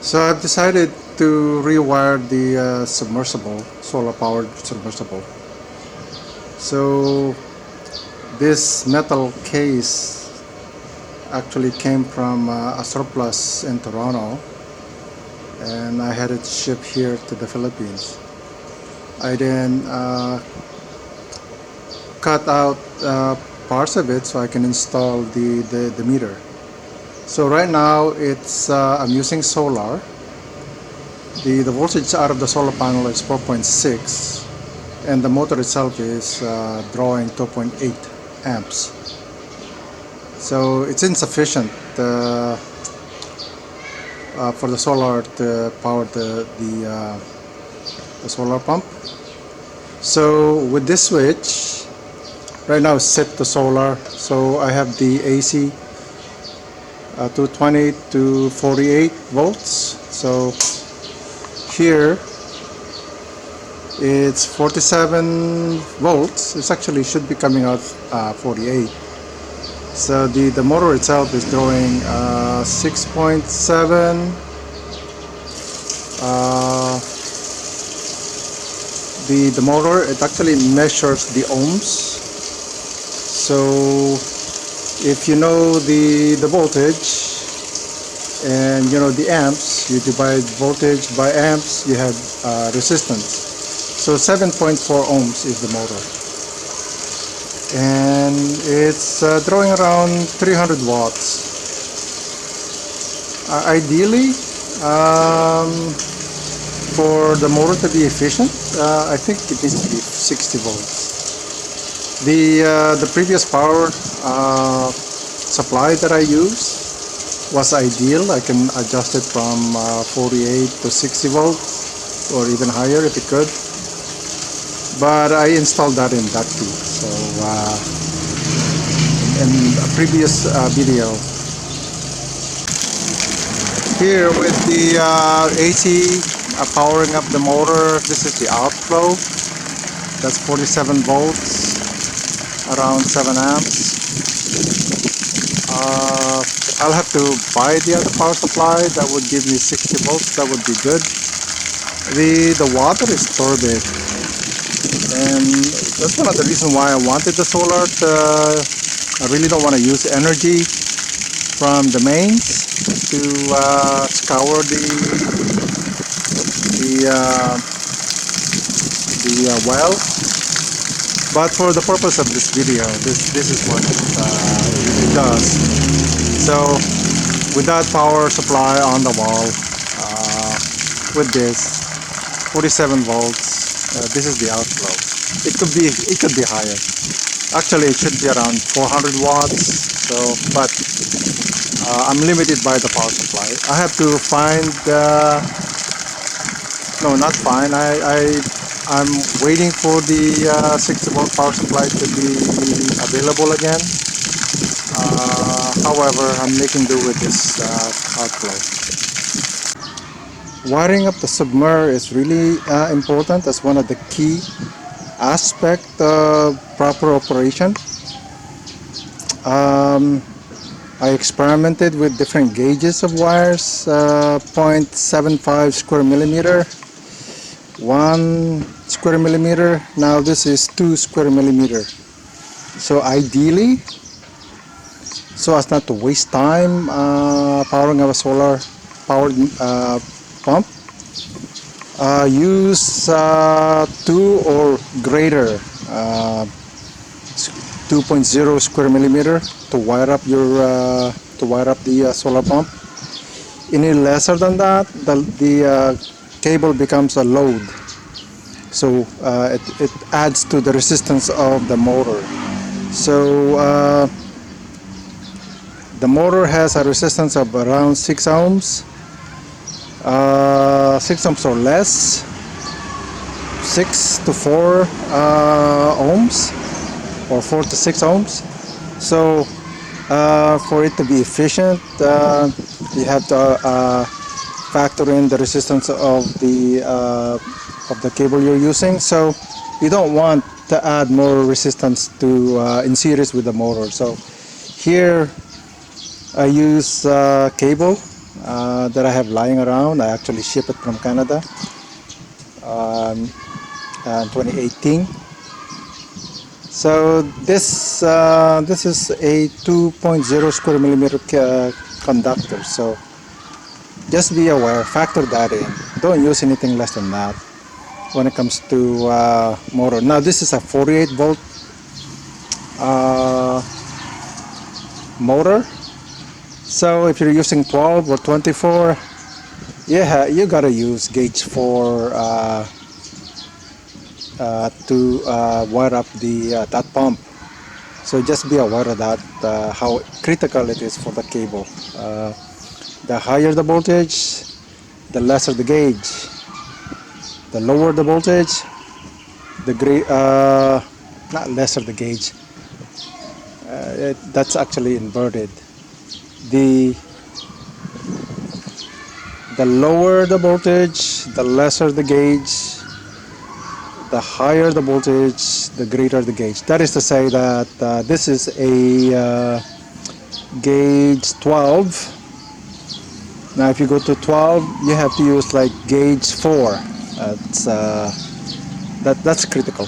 So I've decided to rewire the submersible, solar powered submersible. So this metal case actually came from a surplus in Toronto, and I had it shipped here to the Philippines. I then cut out parts of it so I can install the meter. So right now I'm using solar. The voltage out of the solar panel is 4.6, and the motor itself is drawing 2.8 amps. So it's insufficient for the solar to power the solar pump. So with this switch, right now it's set to solar. So I have the AC 220 to 48 volts. So here it's 47 volts. It actually should be coming out 48. So the motor itself is drawing 6.7. The motor, it actually measures the ohms. So if you know the voltage and you know the amps, you divide voltage by amps, you have resistance. So 7.4 ohms is the motor, and it's drawing around 300 watts. Ideally, for the motor to be efficient, I think it needs to be 60 volts. The previous power supply that I used was ideal. I can adjust it from 48 to 60 volts or even higher if it could. But I installed that in ducty. So in a previous video, here with the AC powering up the motor, this is the outflow. That's 47 volts, around 7 amps. I'll have to buy the other power supply. That would give me 60 volts. That would be good. The water is turbid, and that's one of the reasons why I wanted the solar. I really don't want to use energy from the mains to scour the well. But for the purpose of this video, this is what it does. So with that power supply on the wall, with this 47 volts, this is the outflow. It could be higher. Actually, it should be around 400 watts. So, but I'm limited by the power supply. I have to find. No, not find. I'm waiting for the 60 volt power supply to be available again. However, I'm making do with this outflow. Wiring up the submer is really important. That's one of the key aspects of proper operation. I experimented with different gauges of wires, 0.75 square millimeter, 1 square millimeter. Now this is 2 square millimeter. So ideally, so as not to waste time powering up a solar powered pump, use 2 or greater 2.0 square millimeter to wire up the solar pump. Any lesser than that, the cable becomes a load, so it adds to the resistance of the motor. So the motor has a resistance of around 6 ohms, 6 ohms or less, 6 to 4 ohms, or 4 to 6 ohms. So for it to be efficient, you have to factor in the resistance of the cable you're using. So you don't want to add more resistance to in series with the motor. So here I use cable that I have lying around. I actually ship it from Canada in 2018. So this is a 2.0 square millimeter conductor. So just be aware, factor that in. Don't use anything less than that when it comes to motor. Now this is a 48 volt motor. So if you're using 12 or 24, yeah, you gotta use gauge 4 to wire up the that pump. So just be aware of that, how critical it is for the cable. The higher the voltage, the lesser the gauge. The lower the voltage, not lesser the gauge. That's actually inverted. The the lower the voltage, the lesser the gauge. The higher the voltage, the greater the gauge. That is to say that this is a gauge 12. Now if you go to 12, you have to use like gauge 4. That's critical.